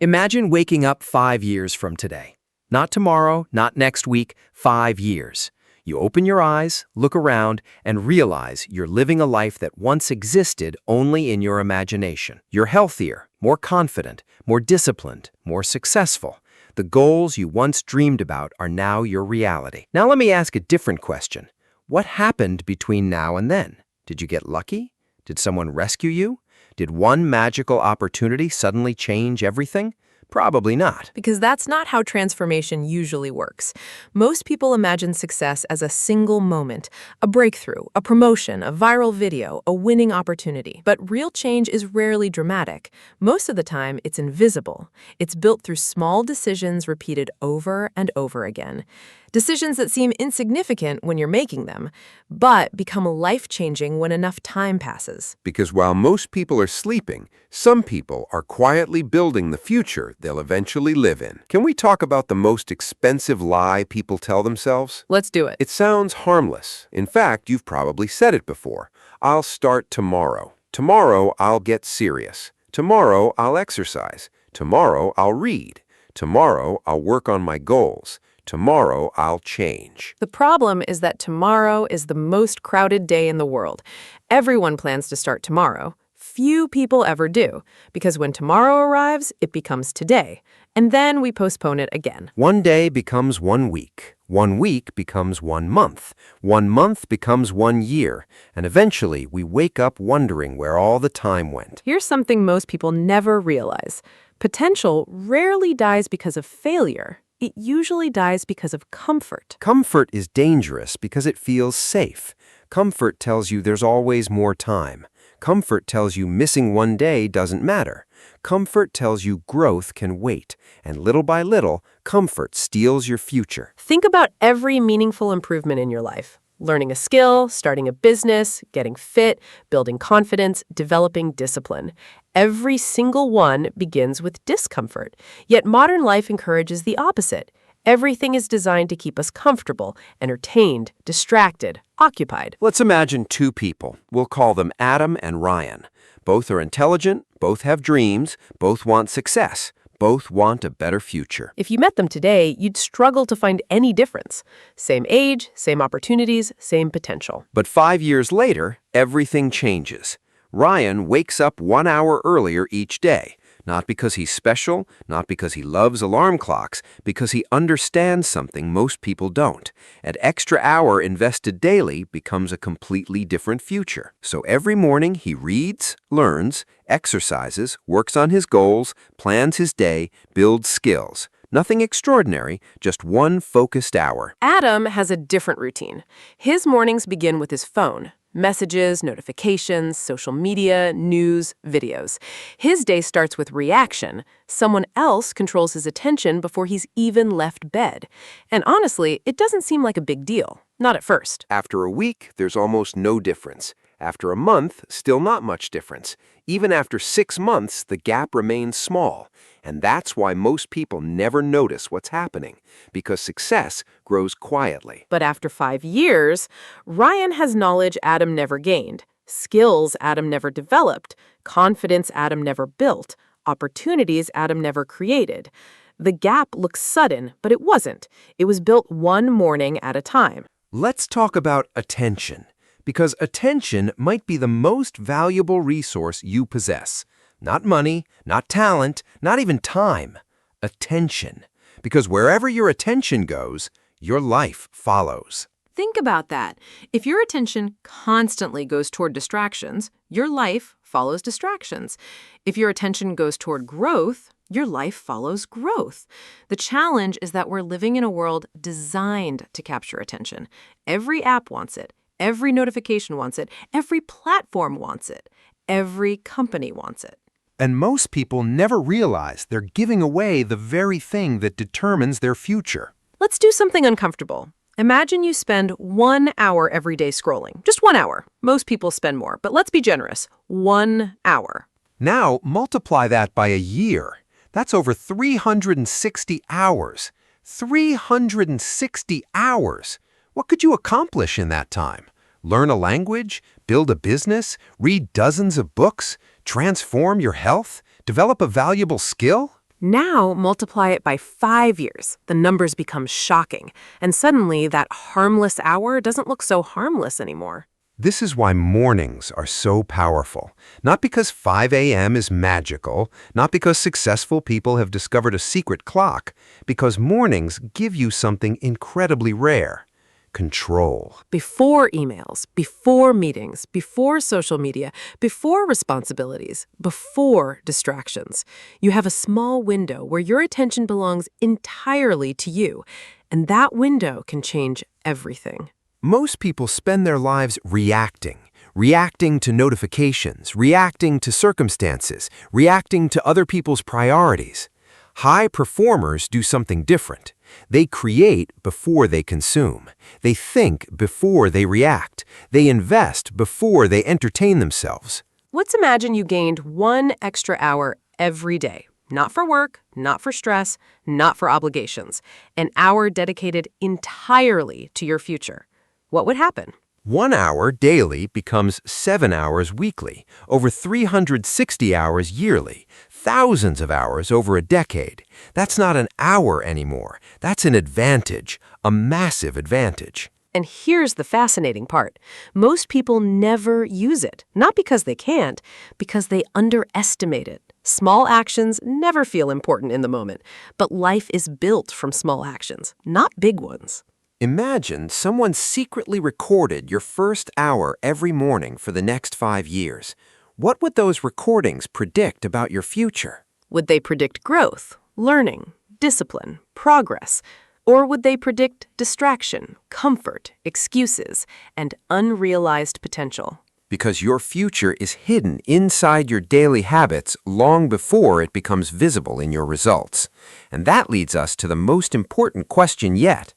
Imagine waking up 5 years from today. Not tomorrow, not next week, 5 years. You open your eyes, look around, and realize you're living a life that once existed only in your imagination. You're healthier, more confident, more disciplined, more successful. The goals you once dreamed about are now your reality. Now let me ask a different question. What happened between now and then? Did you get lucky? Did someone rescue you? Did one magical opportunity suddenly change everything? Probably not. Because that's not how transformation usually works. Most people imagine success as a single moment, a breakthrough, a promotion, a viral video, a winning opportunity. But real change is rarely dramatic. Most of the time, it's invisible. It's built through small decisions repeated over and over again. Decisions that seem insignificant when you're making them, but become life-changing when enough time passes. Because while most people are sleeping, some people are quietly building the future they'll eventually live in. Can we talk about the most expensive lie people tell themselves? Let's do it. It sounds harmless. In fact, you've probably said it before. I'll start tomorrow. Tomorrow, I'll get serious. Tomorrow, I'll exercise. Tomorrow, I'll read. Tomorrow, I'll work on my goals. Tomorrow, I'll change. The problem is that tomorrow is the most crowded day in the world. Everyone plans to start tomorrow. Few people ever do, because when tomorrow arrives, it becomes today, and then we postpone it again. One day becomes 1 week. 1 week becomes 1 month. 1 month becomes 1 year. And eventually, we wake up wondering where all the time went. Here's something most people never realize. Potential rarely dies because of failure. It usually dies because of comfort. Comfort is dangerous because it feels safe. Comfort tells you there's always more time. Comfort tells you missing 1 day doesn't matter. Comfort tells you growth can wait. And little by little, comfort steals your future. Think about every meaningful improvement in your life. Learning a skill, starting a business, getting fit, building confidence, developing discipline. Every single one begins with discomfort. Yet modern life encourages the opposite. Everything is designed to keep us comfortable, entertained, distracted, occupied. Let's imagine 2 people. We'll call them Adam and Ryan. Both are intelligent, both have dreams, both want success. Both want a better future. If you met them today, you'd struggle to find any difference. Same age, same opportunities, same potential. But 5 years later, everything changes. Ryan wakes up 1 hour earlier each day. Not because he's special, not because he loves alarm clocks, because he understands something most people don't. An extra hour invested daily becomes a completely different future. So every morning he reads, learns, exercises, works on his goals, plans his day, builds skills. Nothing extraordinary, just 1 focused hour. Adam has a different routine. His mornings begin with his phone. Messages, notifications, social media, news, videos. His day starts with reaction. Someone else controls his attention before he's even left bed. And honestly, it doesn't seem like a big deal. Not at first. After a week, there's almost no difference. After a month, still not much difference. Even after 6 months, the gap remains small. And that's why most people never notice what's happening, because success grows quietly. But after 5 years, Ryan has knowledge Adam never gained, skills Adam never developed, confidence Adam never built, opportunities Adam never created. The gap looks sudden, but it wasn't. It was built 1 morning at a time. Let's talk about attention, because attention might be the most valuable resource you possess. Not money, not talent, not even time. Attention. Because wherever your attention goes, your life follows. Think about that. If your attention constantly goes toward distractions, your life follows distractions. If your attention goes toward growth, your life follows growth. The challenge is that we're living in a world designed to capture attention. Every app wants it. Every notification wants it. Every platform wants it. Every company wants it. And most people never realize they're giving away the very thing that determines their future. Let's do something uncomfortable. Imagine you spend 1 hour every day scrolling. Just 1 hour. Most people spend more, but let's be generous. 1 hour. Now, multiply that by a year. That's over 360 hours. 360 hours! What could you accomplish in that time? Learn a language? Build a business? Read dozens of books? Transform your health? Develop a valuable skill? Now multiply it by 5 years. The numbers become shocking, and suddenly that harmless hour doesn't look so harmless anymore. This is why mornings are so powerful. Not because 5 a.m. is magical, not because successful people have discovered a secret clock, because mornings give you something incredibly rare: control. Before emails, before meetings, before social media, before responsibilities, before distractions, you have a small window where your attention belongs entirely to you, and that window can change everything. Most people spend their lives reacting to notifications, reacting to circumstances, reacting to other people's priorities. High performers do something different. They create before they consume. They think before they react. They invest before they entertain themselves. Let's imagine you gained 1 extra hour every day. Not for work, not for stress, not for obligations. An hour dedicated entirely to your future. What would happen? 1 hour daily becomes 7 hours weekly, over 360 hours yearly, thousands of hours over a decade. That's not an hour anymore. That's an advantage, a massive advantage. And here's the fascinating part. Most people never use it, not because they can't, because they underestimate it. Small actions never feel important in the moment, but life is built from small actions, not big ones. Imagine someone secretly recorded your first hour every morning for the next 5 years. What would those recordings predict about your future? Would they predict growth, learning, discipline, progress? Or would they predict distraction, comfort, excuses, and unrealized potential? Because your future is hidden inside your daily habits long before it becomes visible in your results. And that leads us to the most important question yet.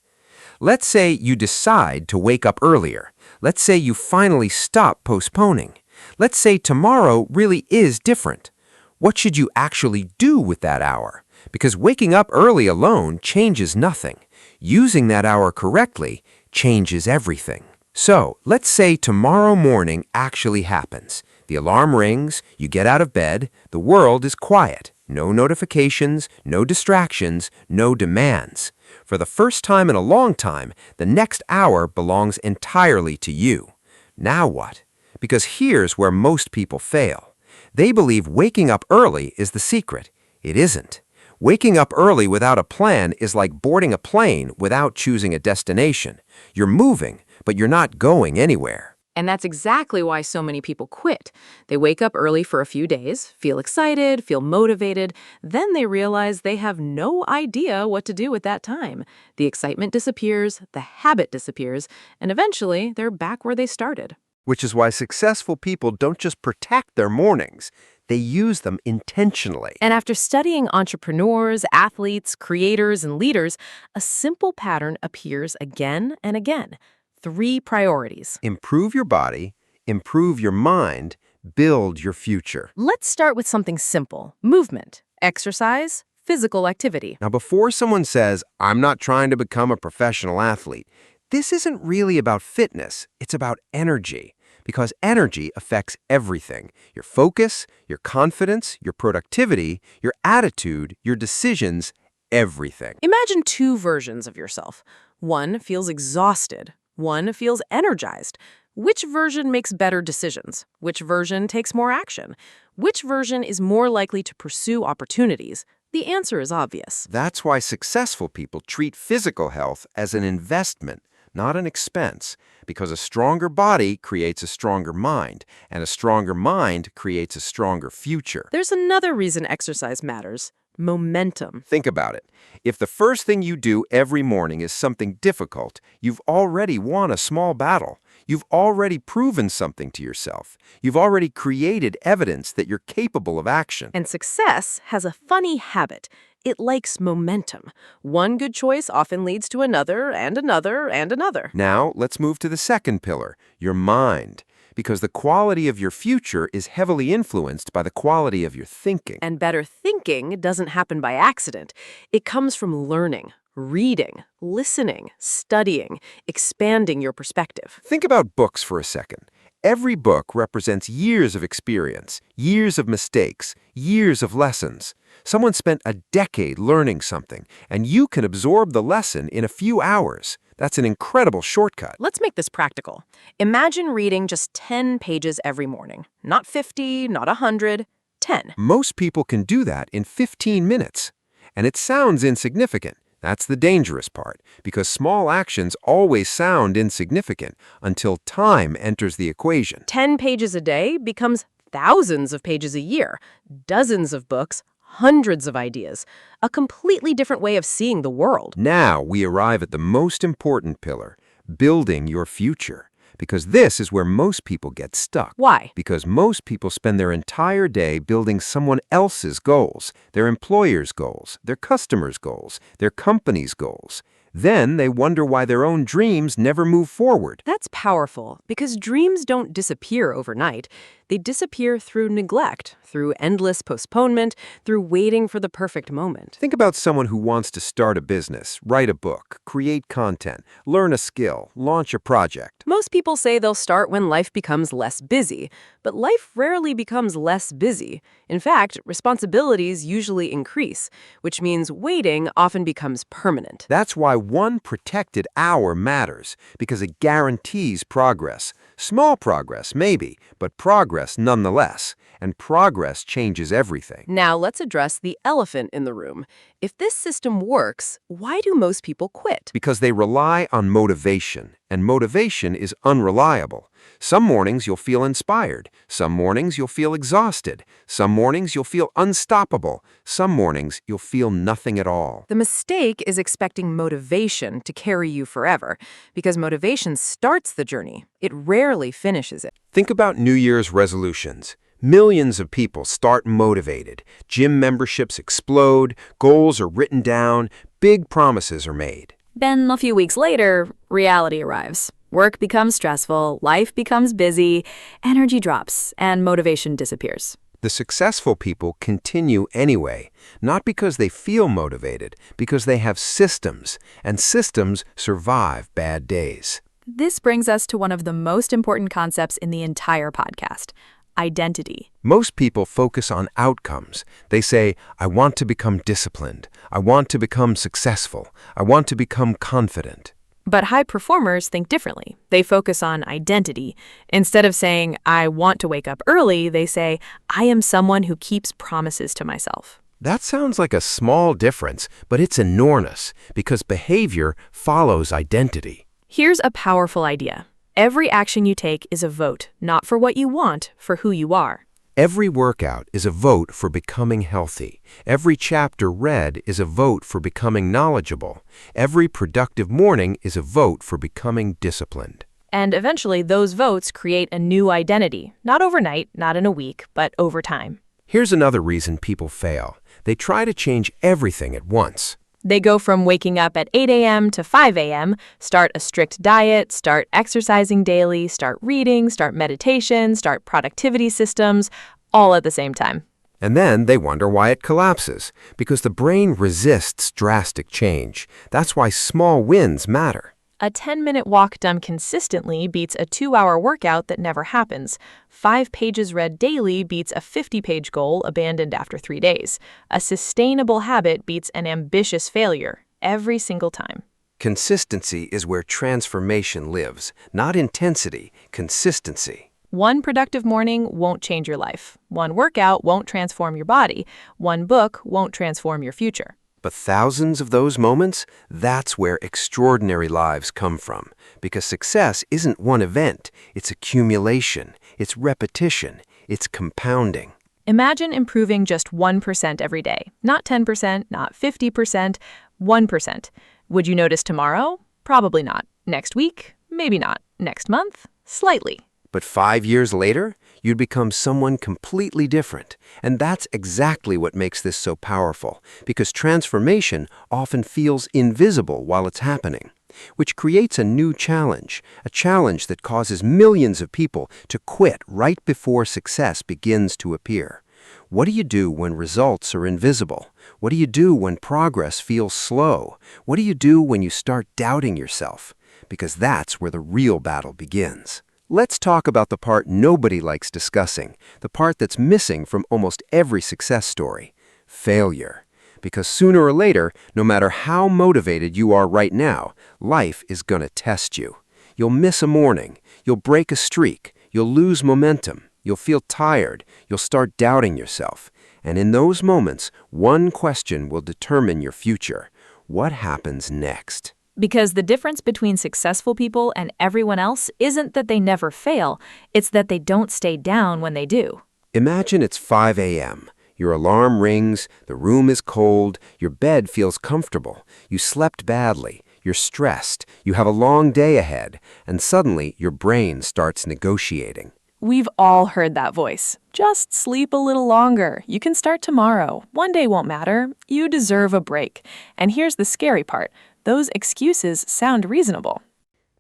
Let's say you decide to wake up earlier. Let's say you finally stop postponing. Let's say tomorrow really is different. What should you actually do with that hour? Because waking up early alone changes nothing. Using that hour correctly changes everything. So, let's say tomorrow morning actually happens. The alarm rings, you get out of bed, the world is quiet. No notifications, no distractions, no demands. For the first time in a long time, the next hour belongs entirely to you. Now what? Because here's where most people fail. They believe waking up early is the secret. It isn't. Waking up early without a plan is like boarding a plane without choosing a destination. You're moving, but you're not going anywhere. And that's exactly why so many people quit. They wake up early for a few days, feel excited, feel motivated, then they realize they have no idea what to do with that time. The excitement disappears, the habit disappears, and eventually they're back where they started. Which is why successful people don't just protect their mornings, they use them intentionally. And after studying entrepreneurs, athletes, creators, and leaders, a simple pattern appears again and again. 3 priorities. Improve your body, improve your mind, build your future. Let's start with something simple: movement, exercise, physical activity. Now, before someone says, I'm not trying to become a professional athlete, this isn't really about fitness, it's about energy. Because energy affects everything: your focus, your confidence, your productivity, your attitude, your decisions, everything. Imagine 2 versions of yourself. One feels exhausted. One feels energized. Which version makes better decisions? Which version takes more action? Which version is more likely to pursue opportunities? The answer is obvious. That's why successful people treat physical health as an investment, not an expense, because a stronger body creates a stronger mind, and a stronger mind creates a stronger future. There's another reason exercise matters: momentum. Think about it. If the first thing you do every morning is something difficult, you've already won a small battle. You've already proven something to yourself. You've already created evidence that you're capable of action. And success has a funny habit. It likes momentum. One good choice often leads to another and another and another. Now, let's move to the second pillar, your mind. Because the quality of your future is heavily influenced by the quality of your thinking. And better thinking doesn't happen by accident. It comes from learning, reading, listening, studying, expanding your perspective. Think about books for a second. Every book represents years of experience, years of mistakes, years of lessons. Someone spent a decade learning something, and you can absorb the lesson in a few hours. That's an incredible shortcut. Let's make this practical. Imagine reading just 10 pages every morning. Not 50, not 100, 10. Most people can do that in 15 minutes. And it sounds insignificant. That's the dangerous part, because small actions always sound insignificant until time enters the equation. 10 pages a day becomes thousands of pages a year, dozens of books, hundreds of ideas, a completely different way of seeing the world. Now we arrive at the most important pillar, building your future. Because this is where most people get stuck. Why? Because most people spend their entire day building someone else's goals, their employer's goals, their customers' goals, their company's goals. Then they wonder why their own dreams never move forward. That's powerful, because dreams don't disappear overnight. They disappear through neglect, through endless postponement, through waiting for the perfect moment. Think about someone who wants to start a business, write a book, create content, learn a skill, launch a project. Most people say they'll start when life becomes less busy, but life rarely becomes less busy. In fact, responsibilities usually increase, which means waiting often becomes permanent. That's why one protected hour matters, because it guarantees progress. Small progress, maybe, but progress nonetheless. And progress changes everything. Now let's address the elephant in the room. If this system works, why do most people quit? Because they rely on motivation, and motivation is unreliable. Some mornings you'll feel inspired. Some mornings you'll feel exhausted. Some mornings you'll feel unstoppable. Some mornings you'll feel nothing at all. The mistake is expecting motivation to carry you forever, because motivation starts the journey. It rarely finishes it. Think about New Year's resolutions. Millions of people start motivated. Gym memberships explode, goals are written down, big promises are made. Then a few weeks later, reality arrives. Work becomes stressful, life becomes busy, energy drops, and motivation disappears. The successful people continue anyway, not because they feel motivated, because they have systems, and systems survive bad days. This brings us to one of the most important concepts in the entire podcast: identity. Most people focus on outcomes. They say, I want to become disciplined. I want to become successful. I want to become confident. But high performers think differently. They focus on identity. Instead of saying, I want to wake up early, they say, I am someone who keeps promises to myself. That sounds like a small difference, but it's enormous because behavior follows identity. Here's a powerful idea. Every action you take is a vote, not for what you want, for who you are. Every workout is a vote for becoming healthy. Every chapter read is a vote for becoming knowledgeable. Every productive morning is a vote for becoming disciplined. And eventually, those votes create a new identity. Not overnight, not in a week, but over time. Here's another reason people fail. They try to change everything at once. They go from waking up at 8 a.m. to 5 a.m., start a strict diet, start exercising daily, start reading, start meditation, start productivity systems, all at the same time. And then they wonder why it collapses, because the brain resists drastic change. That's why small wins matter. A 10-minute walk done consistently beats a 2-hour workout that never happens. 5 pages read daily beats a 50-page goal abandoned after 3 days. A sustainable habit beats an ambitious failure every single time. Consistency is where transformation lives, not intensity, consistency. One productive morning won't change your life. One workout won't transform your body. One book won't transform your future. But thousands of those moments, that's where extraordinary lives come from. Because success isn't one event, it's accumulation, it's repetition, it's compounding. Imagine improving just 1% every day. Not 10%, not 50%, 1%. Would you notice tomorrow? Probably not. Next week? Maybe not. Next month? Slightly. But 5 years later, you'd become someone completely different. And that's exactly what makes this so powerful, because transformation often feels invisible while it's happening, which creates a new challenge, a challenge that causes millions of people to quit right before success begins to appear. What do you do when results are invisible? What do you do when progress feels slow? What do you do when you start doubting yourself? Because that's where the real battle begins. Let's talk about the part nobody likes discussing, the part that's missing from almost every success story: failure. Because sooner or later, no matter how motivated you are right now, life is gonna test you. You'll miss a morning, you'll break a streak, you'll lose momentum, you'll feel tired, you'll start doubting yourself. And in those moments, one question will determine your future. What happens next? Because the difference between successful people and everyone else isn't that they never fail, it's that they don't stay down when they do. Imagine it's 5 a.m. Your alarm rings, the room is cold, your bed feels comfortable, you slept badly, you're stressed, you have a long day ahead, and suddenly your brain starts negotiating. We've all heard that voice. Just sleep a little longer. You can start tomorrow. One day won't matter. You deserve a break. And here's the scary part. Those excuses sound reasonable.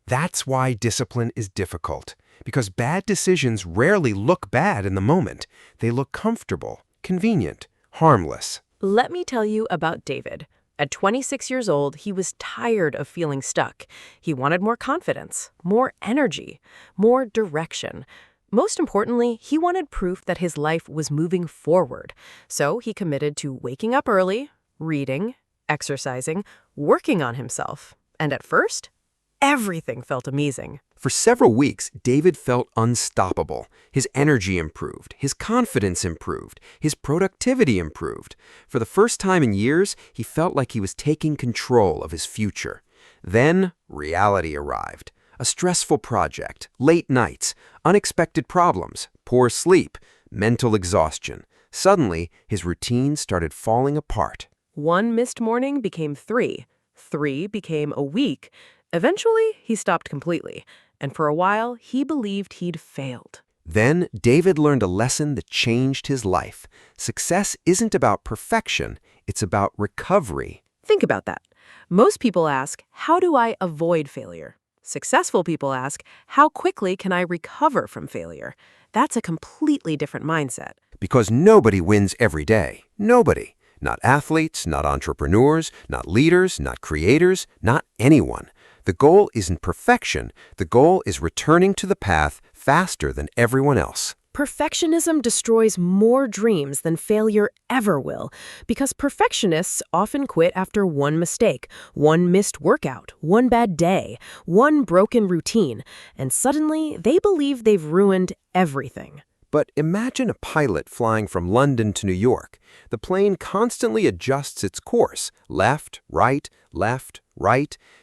That's why discipline is difficult, because bad decisions rarely look bad in the moment. They look comfortable, convenient, harmless. Let me tell you about David. At 26 years old, he was tired of feeling stuck. He wanted more confidence, more energy, more direction. Most importantly, he wanted proof that his life was moving forward. So he committed to waking up early, reading, exercising, working on himself. And at first, everything felt amazing. For several weeks, David felt unstoppable. His energy improved, his confidence improved, his productivity improved. For the first time in years, he felt like he was taking control of his future. Then, reality arrived. A stressful project, late nights, unexpected problems, poor sleep, mental exhaustion. Suddenly, his routine started falling apart. One missed morning became 3. 3 became a week. Eventually, he stopped completely. And for a while, he believed he'd failed. Then, David learned a lesson that changed his life. Success isn't about perfection, it's about recovery. Think about that. Most people ask, how do I avoid failure? Successful people ask, how quickly can I recover from failure? That's a completely different mindset. Because nobody wins every day. Nobody. Not athletes, not entrepreneurs, not leaders, not creators, not anyone. The goal isn't perfection. The goal is returning to the path faster than everyone else. Perfectionism destroys more dreams than failure ever will, because perfectionists often quit after one mistake, one missed workout, one bad day, one broken routine, and suddenly they believe they've ruined everything. But imagine a pilot flying from London to New York. The plane constantly adjusts its course, left, right,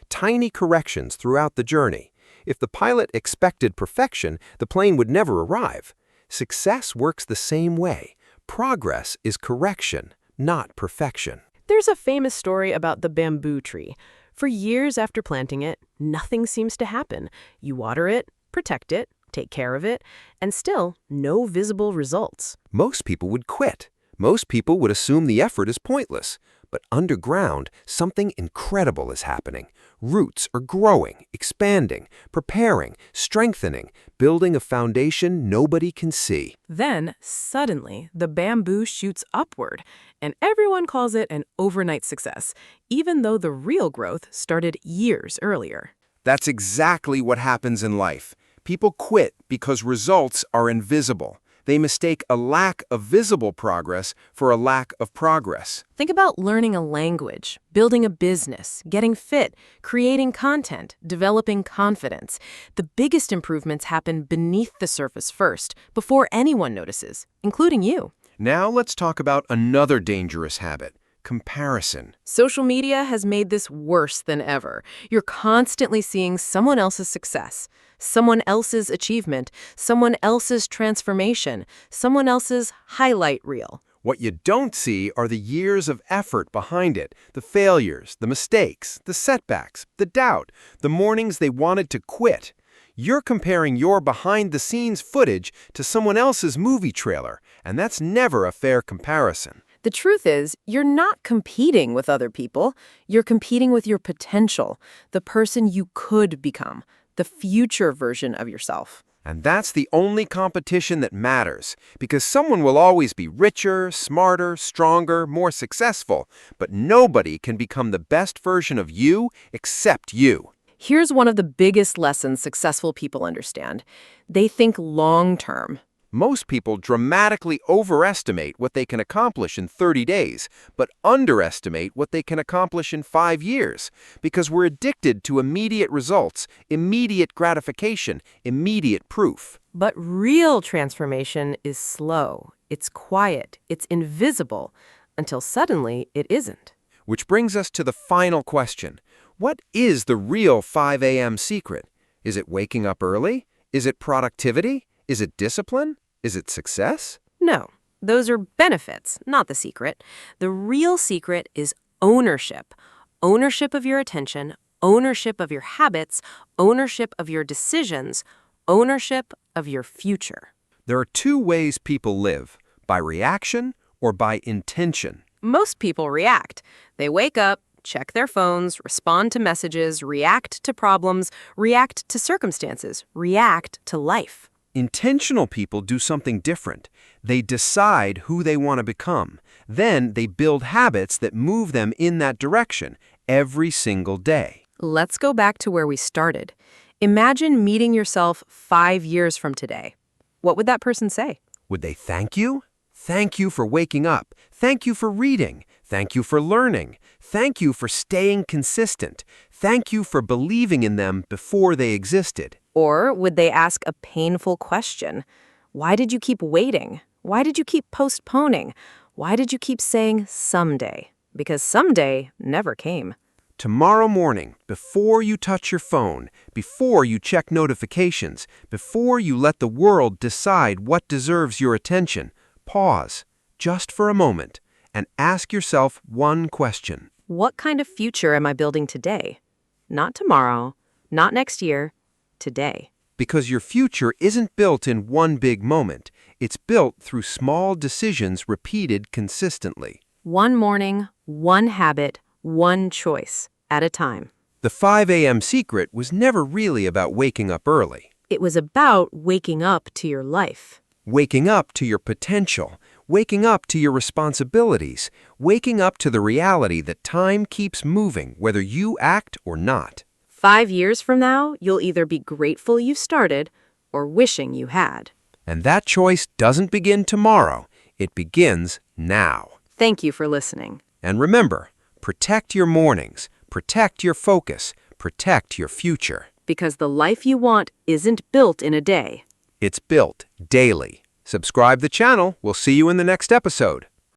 tiny corrections throughout the journey. If the pilot expected perfection, the plane would never arrive. Success works the same way. Progress is correction, not perfection. There's a famous story about the bamboo tree. For years after planting it, nothing seems to happen. You water it, protect it, take care of it, and still no visible results. Most people would quit. Most people would assume the effort is pointless. But underground, something incredible is happening. Roots are growing, expanding, preparing, strengthening, building a foundation nobody can see. Then, suddenly, the bamboo shoots upward, and everyone calls it an overnight success, even though the real growth started years earlier. That's exactly what happens in life. People quit because results are invisible. They mistake a lack of visible progress for a lack of progress. Think about learning a language, building a business, getting fit, creating content, developing confidence. The biggest improvements happen beneath the surface first, before anyone notices, including you. Now let's talk about another dangerous habit: comparison. Social media has made this worse than ever. You're constantly seeing someone else's success, someone else's achievement, someone else's transformation, someone else's highlight reel. What you don't see are the years of effort behind it, the failures, the mistakes, the setbacks, the doubt, the mornings they wanted to quit. You're comparing your behind-the-scenes footage to someone else's movie trailer, and that's never a fair comparison. The truth is, you're not competing with other people. You're competing with your potential, the person you could become, the future version of yourself. And that's the only competition that matters, because someone will always be richer, smarter, stronger, more successful, but nobody can become the best version of you except you. Here's one of the biggest lessons successful people understand. They think long-term. Most people dramatically overestimate what they can accomplish in 30 days, but underestimate what they can accomplish in 5 years, because we're addicted to immediate results, immediate gratification, immediate proof. But real transformation is slow. It's quiet. It's invisible, until suddenly it isn't. Which brings us to the final question. What is the real 5 a.m. secret? Is it waking up early? Is it productivity? Is it discipline? Is it success? No, those are benefits, not the secret. The real secret is ownership. Ownership of your attention, ownership of your habits, ownership of your decisions, ownership of your future. There are two ways people live, by reaction or by intention. Most people react. They wake up, check their phones, respond to messages, react to problems, react to circumstances, react to life. Intentional people do something different. They decide who they want to become. Then they build habits that move them in that direction every single day. Let's go back to where we started. Imagine meeting yourself 5 years from today. What would that person say? Would they thank you? Thank you for waking up. Thank you for reading. Thank you for learning. Thank you for staying consistent. Thank you for believing in them before they existed. Or would they ask a painful question? Why did you keep waiting? Why did you keep postponing? Why did you keep saying someday? Because someday never came. Tomorrow morning, before you touch your phone, before you check notifications, before you let the world decide what deserves your attention, pause, just for a moment, and ask yourself one question. What kind of future am I building today? Not tomorrow, not next year, today. Because your future isn't built in one big moment. It's built through small decisions repeated consistently. One morning, one habit, one choice at a time. The 5 a.m. secret was never really about waking up early. It was about waking up to your life. Waking up to your potential, waking up to your responsibilities, waking up to the reality that time keeps moving whether you act or not. 5 years from now, you'll either be grateful you started or wishing you had. And that choice doesn't begin tomorrow. It begins now. Thank you for listening. And remember, protect your mornings, protect your focus, protect your future. Because the life you want isn't built in a day. It's built daily. Subscribe the channel. We'll see you in the next episode.